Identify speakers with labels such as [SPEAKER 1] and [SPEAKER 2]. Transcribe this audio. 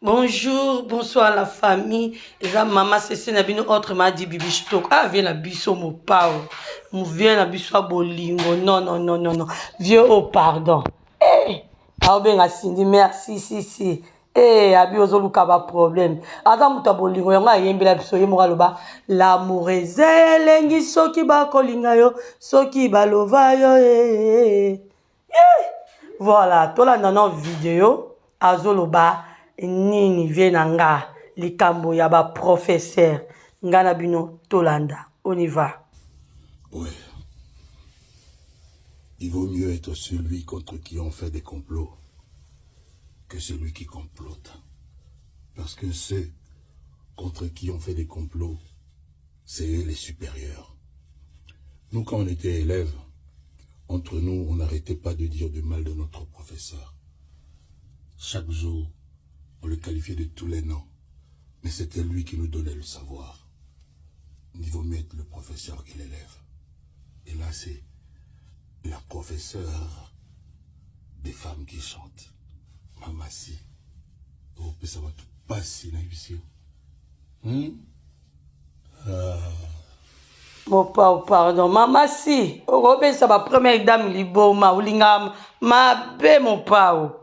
[SPEAKER 1] Bonjour, bonsoir la famille. Et là, maman, c'est une autre m'a dit bibi stock. Ah, viens la biso mon pao. Mon viens la biso bolingo. Non, non, non, non, non. Vieux, oh, pardon. Eh, ah, ben, a Cindy, merci, si. Eh, abi ozoluka ba problème. Ata muta bolingo yanga yembi la biso yemoka loba. L'amour ezelengi soki ba kolinga yo, soki ba lova yo. Voilà, tola dans vidéo azoloba nini venanga likambo ya ba professeur ngana bino tolanda. On y va.
[SPEAKER 2] Ouais. Il vaut mieux être celui contre qui on fait des complots que celui qui complote. Parce que ceux contre qui on fait des complots, c'est eux les supérieurs. Nous, quand on était élèves, entre nous, on n'arrêtait pas de dire du mal de notre professeur. Chaque jour, on le qualifiait de tous les noms. Mais c'était lui qui nous donnait le savoir. Il vaut mieux être le professeur que l'élève. Et là, c'est la professeure des femmes qui chantent. Mamasi. Oh, ça va tout passer dans l'émission.
[SPEAKER 1] Mon pardon. Maman si. Robin, ça va première dame liboma. Oulinga ma be mon pao.